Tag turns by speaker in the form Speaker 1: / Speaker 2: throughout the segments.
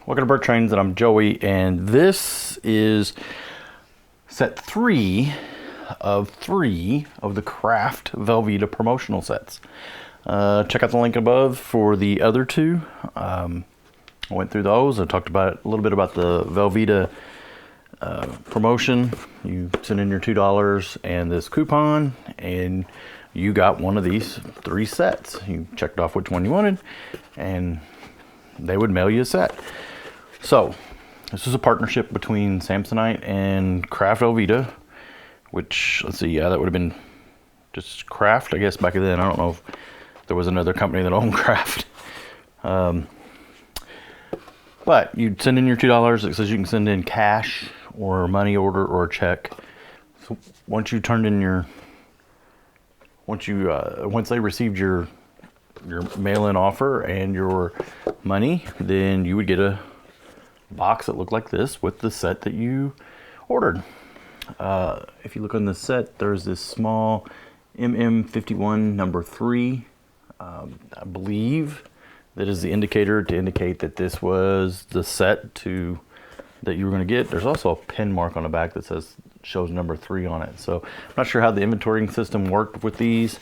Speaker 1: Welcome to BrickTrains, and I'm Joey, and this is set 3 of the Kraft Velveeta promotional sets. Check out the link above for the other two. I went through those. I talked about a little bit about the Velveeta promotion. You send in your $2 and this coupon, and you got one of these 3 sets. You checked off which one you wanted, and they would mail you a set. So this is a partnership between Samsonite and Kraft Velveeta, which, let's see, yeah, that would have been just Kraft, I guess, back then. I don't know if there was another company that owned Kraft. But you'd send in your $2. It says you can send in cash or money order or a check. So once you turned in your, once they received your mail-in offer and your money, then you would get a box that looked like this with the set that you ordered. If you look on the set, there's this small MM51 number 3. I believe that is the indicator to indicate that this was the set that you were going to get. There's also a pin mark on the back that shows number 3 on it. So I'm not sure how the inventorying system worked with these.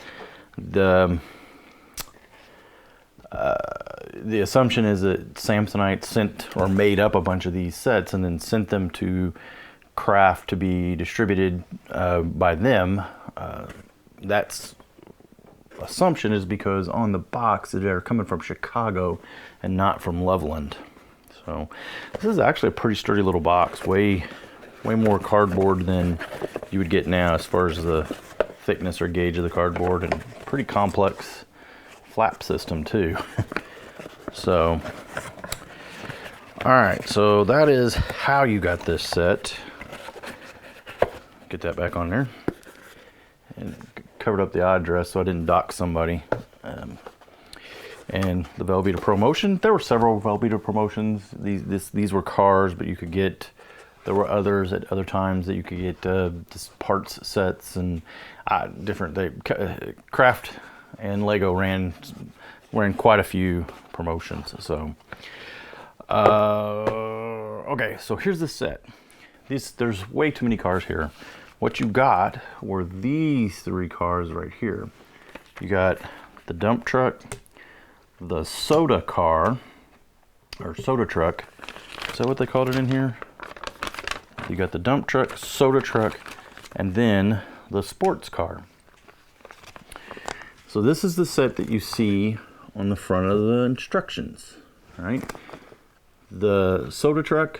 Speaker 1: The assumption is that Samsonite sent or made up a bunch of these sets and then sent them to Kraft to be distributed by them. That's assumption is because on the box they're coming from Chicago and not from Loveland. So this is actually a pretty sturdy little box, way more cardboard than you would get now as far as the thickness or gauge of the cardboard, and pretty complex flap system too. So, all right, so that is how you got this set. Get that back on there, and covered up the address so I didn't dox somebody. And the Velveeta promotion, there were several Velveeta promotions. These were cars, but you could get, there were others at other times that you could get just parts sets and different. Kraft and Lego ran quite a few promotions. So okay, so here's the set. There's way too many cars here. What you got were these 3 cars right here. You got the dump truck, the soda car, or soda truck. Is that what they called it in here? You got the dump truck, soda truck, and then the sports car. So this is the set that you see on the front of the instructions, all right? The soda truck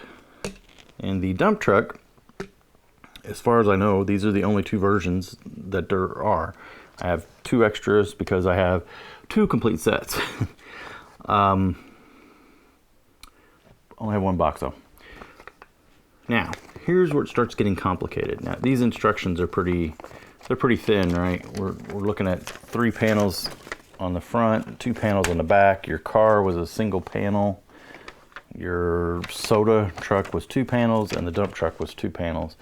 Speaker 1: and the dump truck, as far as I know, these are the only 2 versions that there are. I have 2 extras because I have 2 complete sets. Only have 1 box though. Now, here's where it starts getting complicated. Now, these instructions are pretty thin, right? We're looking at 3 panels on the front, 2 panels on the back. Your car was a single panel. Your soda truck was 2 panels, and the dump truck was 2 panels.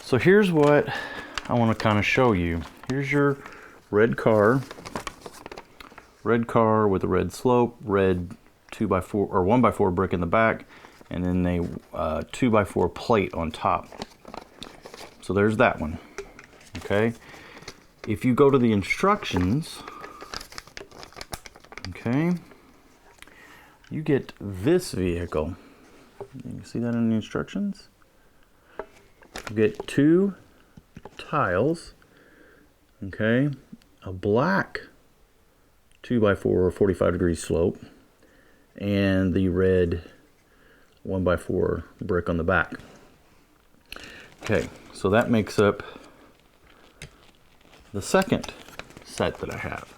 Speaker 1: So here's what I want to kind of show you. Here's your red car with a red slope, red 2x4 or 1x4 brick in the back, and then a 2x4 plate on top. So there's that one. Okay. If you go to the instructions, okay, you get this vehicle. You can see that in the instructions. You get 2 tiles, okay, a black 2x4 or 45 degree slope, and the red 1x4 brick on the back. Okay, so that makes up the second set that I have.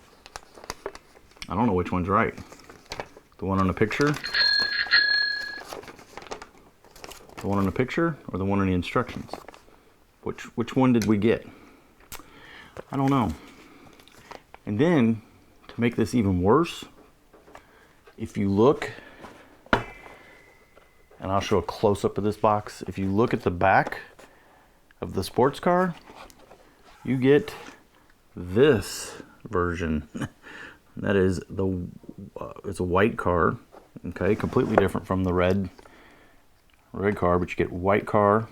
Speaker 1: I don't know which one's right. The one on the picture? The one on the picture or the one in the instructions? Which one did we get? I don't know. And then, to make this even worse, if you look, and I'll show a close-up of this box, if you look at the back of the sports car, you get this version. That is it's a white car Okay, completely different from the red car, but you get white car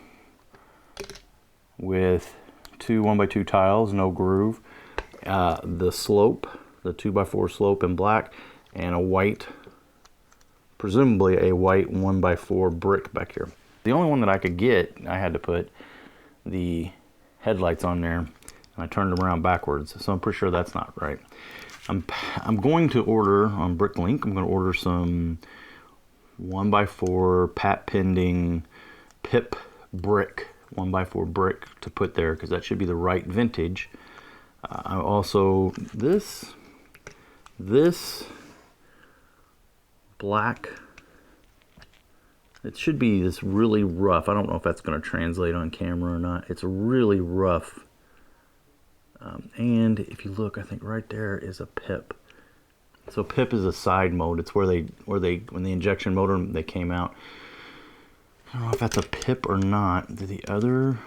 Speaker 1: with two 1x2 tiles, no groove, the slope, the 2x4 slope in black, and a white, presumably a white 1x4 brick back here. The only one that I could get, I had to put the headlights on there, and I turned them around backwards, so I'm pretty sure that's not right. I'm going to order on BrickLink, I'm going to order some 1x4 pat pending pip brick, 1x4 brick to put there, because that should be the right vintage. I also, this black, it should be this really rough, I don't know if that's going to translate on camera or not, it's really rough. And if you look, I think right there is a pip. So pip is a side mode. It's where when the injection motor, they came out. I don't know if that's a pip or not. The other,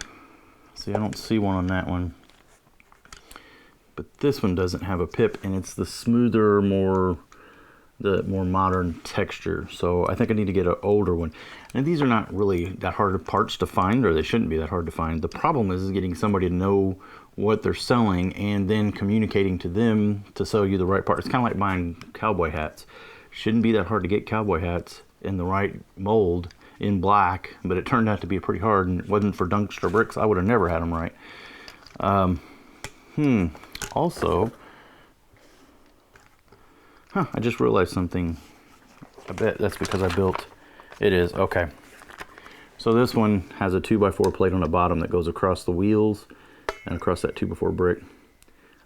Speaker 1: see, I don't see one on that one. But this one doesn't have a pip, and it's the smoother, more modern texture. So I think I need to get an older one. And these are not really that hard of parts to find, or they shouldn't be that hard to find. The problem is getting somebody to know what they're selling and then communicating to them to sell you the right part. It's kind of like buying cowboy hats. Shouldn't be that hard to get cowboy hats in the right mold in black, but it turned out to be pretty hard, and it wasn't for Dunkster bricks, I would have never had them right. Also, I just realized something. I bet that's because I built, it is, okay. So this one has a 2x4 plate on the bottom that goes across the wheels and across that 2x4 brick.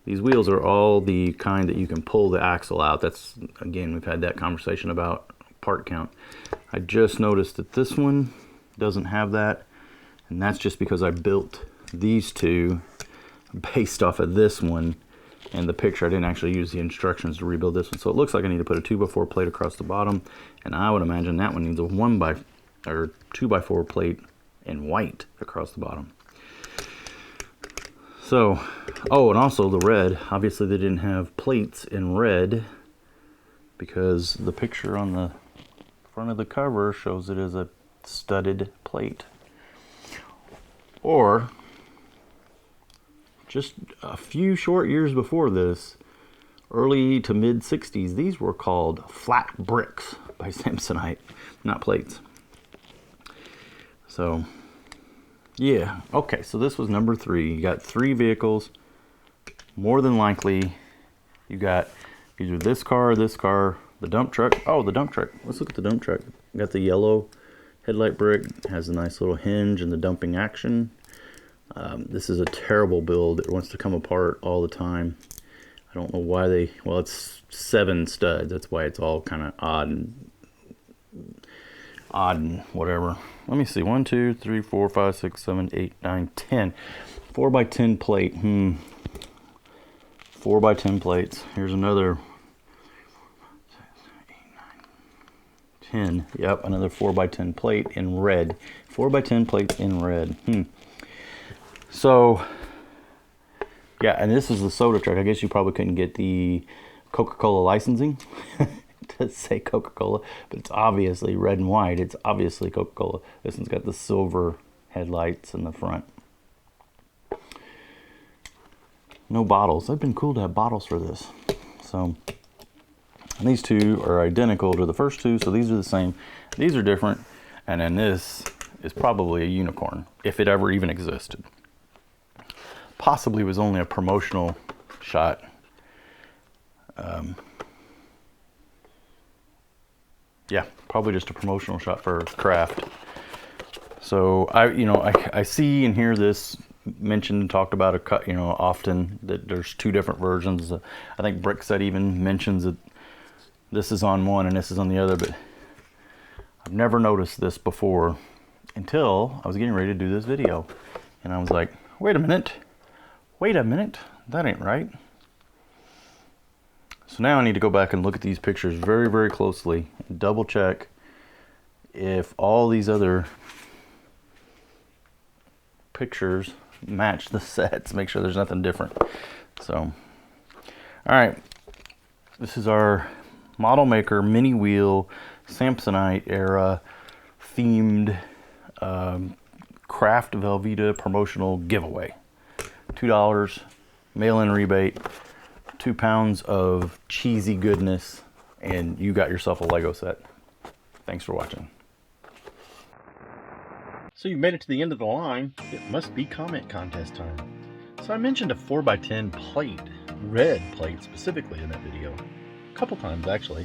Speaker 1: These wheels are all the kind that you can pull the axle out. That's, again, we've had that conversation about part count. I just noticed that this one doesn't have that, and that's just because I built these two based off of this one. And the picture, I didn't actually use the instructions to rebuild this one. So it looks like I need to put a 2x4 plate across the bottom, and I would imagine that one needs a 2x4 plate in white across the bottom. So, oh, and also the red. Obviously they didn't have plates in red because the picture on the front of the cover shows it as a studded plate. Or just a few short years before this, early to mid 60s, these were called flat bricks by Samsonite, not plates. So yeah, okay, so this was number 3. You got 3 vehicles. More than likely, you got either this car, the dump truck. Oh, the dump truck. Let's look at the dump truck. You got the yellow headlight brick. It has a nice little hinge and the dumping action. This is a terrible build. It wants to come apart all the time. I don't know why they, well, it's 7 studs. That's why it's all kind of odd and whatever. Let me see. 1, 2, 3, 4, 5, 6, 7, 8, 9, 10. 4x10 plate. 4x10 plates. Here's another 10. Yep, another 4x10 plate in red. 4x10 plates in red. So, yeah, and this is the soda truck. I guess you probably couldn't get the Coca-Cola licensing. It does say Coca-Cola, but it's obviously red and white. It's obviously Coca-Cola. This one's got the silver headlights in the front. No bottles. It'd been cool to have bottles for this. So, and these two are identical to the first two, so these are the same. These are different, and then this is probably a unicorn, if it ever even existed. Possibly was only a promotional shot. Yeah, probably just a promotional shot for Kraft. So I see and hear this mentioned and talked about often, that there's 2 different versions. I think BrickSet even mentions that this is on one and this is on the other, but I've never noticed this before until I was getting ready to do this video, and I was like, wait a minute, that ain't right. So now I need to go back and look at these pictures very, very closely and double check if all these other pictures match the sets, make sure there's nothing different. So, all right, this is our Model Maker mini wheel Samsonite era themed Kraft Velveeta promotional giveaway. $2 mail-in rebate, 2 pounds of cheesy goodness, and you got yourself a Lego set. Thanks for watching. So you made it to the end of the line. It must be comment contest time. So I mentioned a 4x10 plate, red plate specifically in that video. A couple times actually.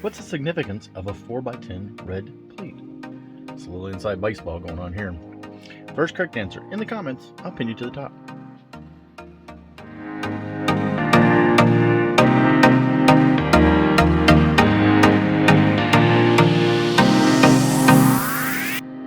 Speaker 1: What's the significance of a 4x10 red plate? It's a little inside baseball going on here. First correct answer in the comments, I'll pin you to the top.